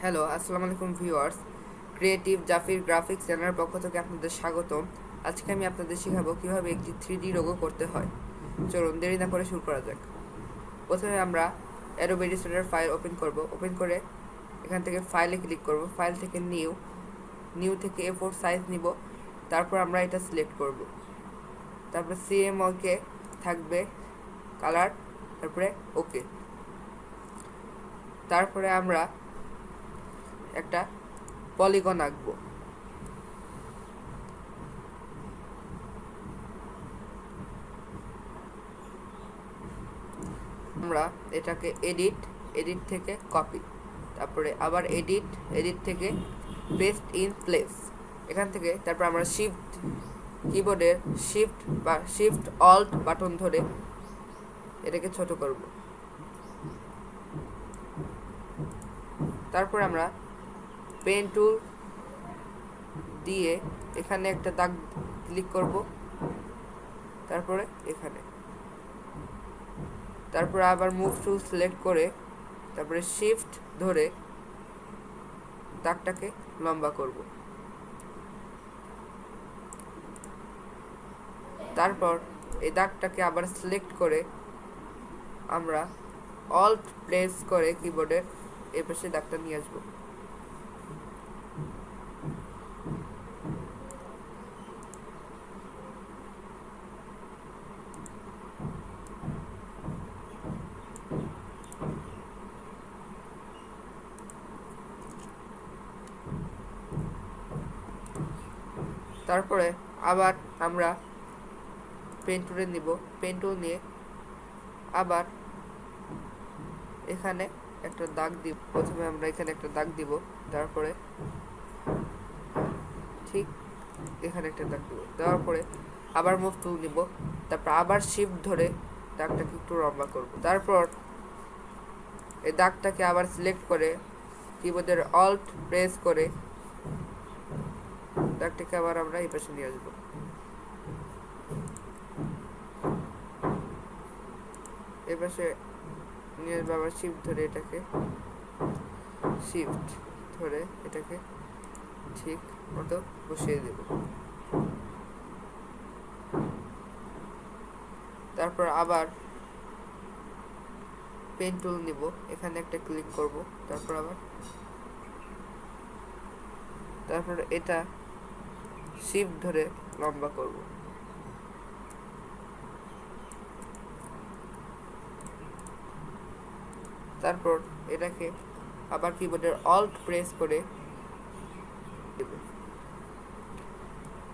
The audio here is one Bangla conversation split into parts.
হ্যালো, আসসালামু আলাইকুম ভিউয়ার্স। ক্রিয়েটিভ জাফির গ্রাফিক্স চ্যানেলের পক্ষ থেকে আপনাদের স্বাগতম। আজকে আমি আপনাদের শেখাবো কীভাবে একটি 3D লোগো করতে হয়। চলুন দেরি না করে শুরু করা যাক। প্রথমে আমরা অ্যাডোবি ইলাস্ট্রেটর ফাইল ওপেন করে এখান থেকে ফাইলে ক্লিক করব। ফাইল থেকে নিউ থেকে A4 সাইজ নিব। তারপর আমরা এটা সিলেক্ট করব। তারপরে CMYK থাকবে কালার, তারপরে ওকে। তারপরে আমরা একটা পলিগন আঁকবো। আমরা এটাকে এডিট থেকে কপি, তারপরে আবার এডিট থেকে পেস্ট ইন প্লেস। এখান থেকে তারপর আমরা কিবোর্ডের শিফট অল্ট বাটন ধরে এটাকে ছোট করব। তারপর আমরা পেন টুল দিয়ে এখানে একটা দাগ ক্লিক করব, তারপরে এখানে, তারপরে আবার মুভ টুল সিলেক্ট করে তারপরে শিফট ধরে দাগটাকে লম্বা করব। তারপর এই দাগটাকে আবার সিলেক্ট করে আমরা অল্ট প্রেস করে কিবোর্ডের এই পাশে দাগটা নিয়ে আসবো। তারপরে আবার আমরা পেন টুল নিয়ে আবার এখানে একটা দাগ দিব। প্রথমে আমরা এখানে একটা দাগ দিব, তারপরে ঠিক এখানে একটা দাগ দিব। দেওয়ার পরে আবার মুভ টুল নিব, তারপর আবার শিফট ধরে দাগটাকে একটু লম্বা করব। তারপর এই দাগটাকে আবার সিলেক্ট করে কিবোর্ডের অল্ট প্রেস করে দাগটাকে আবার আমরা এই পাশে নিয়ে আসবো। এই পাশে নিয়ে আসবো, আবার শিফট ধরে এটাকে ঠিক মতো বসিয়ে দেব। তারপর আবার পেন টুল নিব, এখানে একটা ক্লিক করব, তারপর এটা শিফট ধরে লম্বা করব। তারপর এটাকে আবার কিবোর্ডের অল্ট প্রেস করে দেব।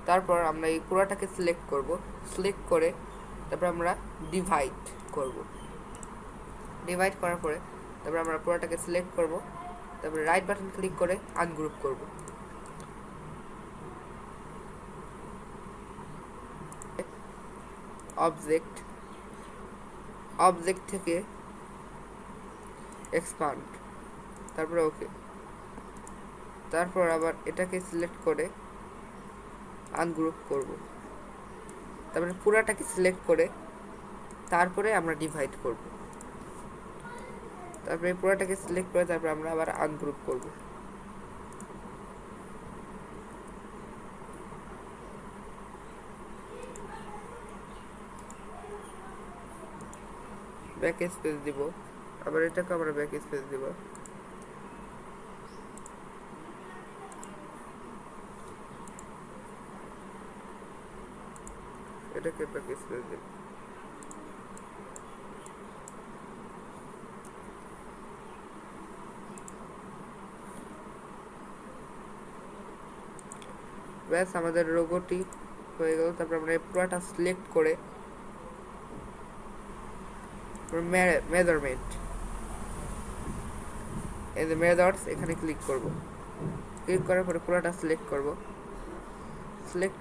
তারপর আমরা এই পুরোটাকে সিলেক্ট করে তারপর আমরা ডিভাইড করার পরে তারপর আমরা পুরোটাকে সিলেক্ট করব, তারপরে রাইট বাটন ক্লিক করে আনগ্রুপ করব। অবজেক্ট থেকে এক্সপান্ড, তারপরে ওকে। তারপর আবার এটাকে সিলেক্ট করে আনগ্রুপ করব, তারপরে পুরাটাকে সিলেক্ট করে তারপরে আমরা ডিভাইড করব। তারপরে পুরাটাকে সিলেক্ট করে তারপর আমরা আবার আনগ্রুপ করব। ব্যাক স্পেস দিব, আবার এটাকে আমরা ব্যাক স্পেস দিব। এটাকে ব্যাক স্পেস দিব। ব্যাস, আমাদের লোগোটি হয়ে গেল। তারপর আমরা এই পুরোটা সিলেক্ট করে মেজারমেন্ট, এই যে মেজার্স, এখানে ক্লিক করার পরে পুরোটা সিলেক্ট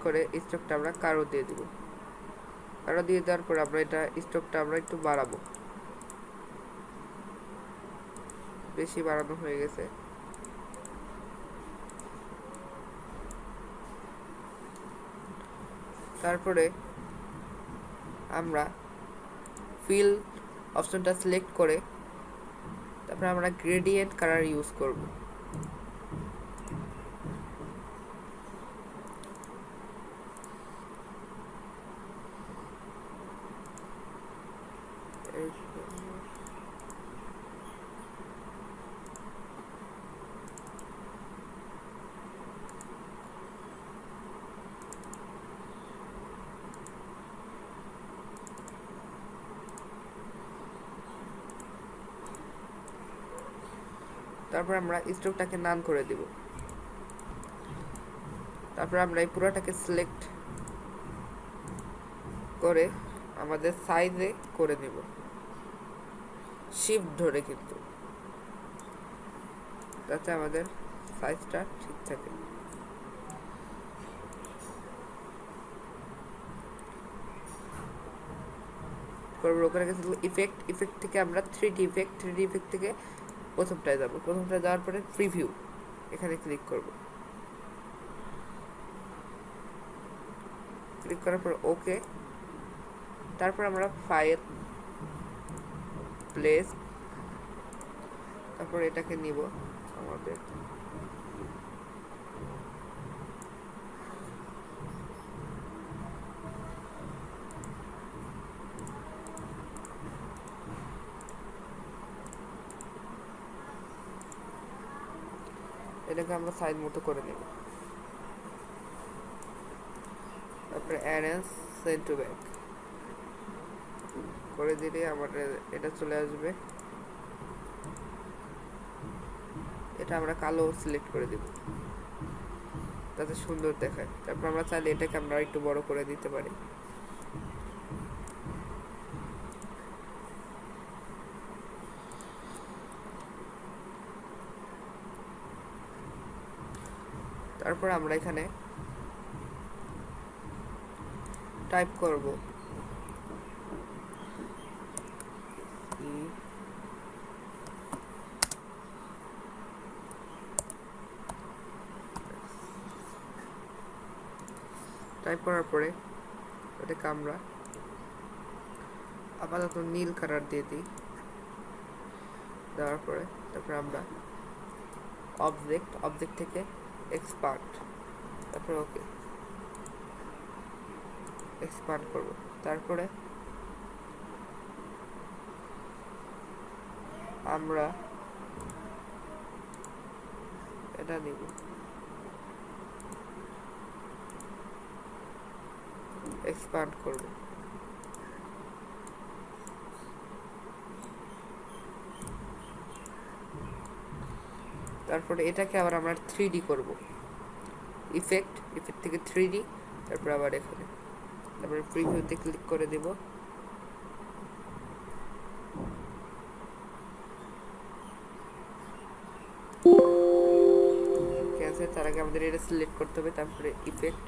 করে স্ট্রোকটা আমরা কারো দিয়ে দিব। কারো দিয়ে দেওয়ার পর আমরা এটা স্ট্রোকটা আমরা একটু বাড়াবো, বেশি বাড়ানো হয়ে গেছে। তারপরে আমরা ফিল অপশনটা সিলেক্ট করে তারপরে আমরা গ্রেডিয়েন্ট কালার ইউজ করব। তারপর আমরা স্ট্রোকটাকে নান করে দিব। তারপর আমরা এই পুরোটাকে সিলেক্ট করে আমাদের সাইজে করে নেব, শিফট ধরে, কিন্তু যাতে আমাদের সাইজটা ঠিক থাকে। ওখানে গেছে ইফেক্ট থেকে আমরা 3D ইফেক্ট থেকে প্রথমটায় যাব। প্রথমটায় যাওয়ার পরে প্রিভিউ এখানে ক্লিক করব। ক্লিক করার পর ওকে। তারপর আমরা ফাইল, প্লেস, তারপর এটাকে নিব আমাদের এটাকে আমরা সাইজ মতো করে নেব। তারপরে অ্যারেঞ্জ সেন্ড টু ব্যাক করে দিলে আমাদের এটা চলে আসবে। এটা আমরা কালো সিলেক্ট করে দিব যাতে সুন্দর দেখায়। তারপর আমরা চাইলে এটাকে আমরা একটু বড় করে দিতে পারি। তারপর আমরা এখানে টাইপ করব টাইপ করার পরে এটাকে আমরা আপাতত নীল কালার দিয়ে দিই। দেওয়ার পরে তারপরে আমরা অবজেক্ট থেকে এক্সপান্ড, তারপরে ওকে এক্সপান্ড করব। তারপরে আমরা এটা নিব, এক্সপান্ড করব। তারপরে এটাকে আবার আমরা 3D করব। ইফেক্ট থেকে 3D, তারপর আবার এখানে, তারপরে প্রিভিউতে ক্লিক করে দেব। ক্যান্সেল। তার আগে আমাদের এটা সিলেক্ট করতে হবে। তারপরে ইফেক্ট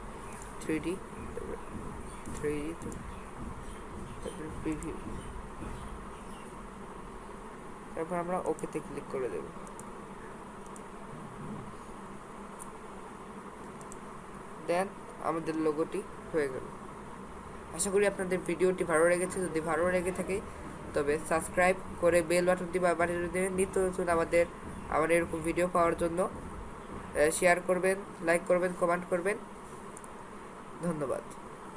3D, তারপরে 3D, তারপরে প্রিভিউ, তারপর আমরা ওকেতে ক্লিক করে দেব। দেন আমাদের লোগোটি হয়ে গেল। আশা করি আপনাদের ভিডিওটি ভালো লেগেছে। যদি ভালো লেগে থাকে তবে সাবস্ক্রাইব করে বেল বাটনটি বাজিয়ে দেবেন নিত্য নতুন আমাদের এরকম ভিডিও পাওয়ার জন্য। শেয়ার করবেন, লাইক করবেন, কমেন্ট করবেন। ধন্যবাদ।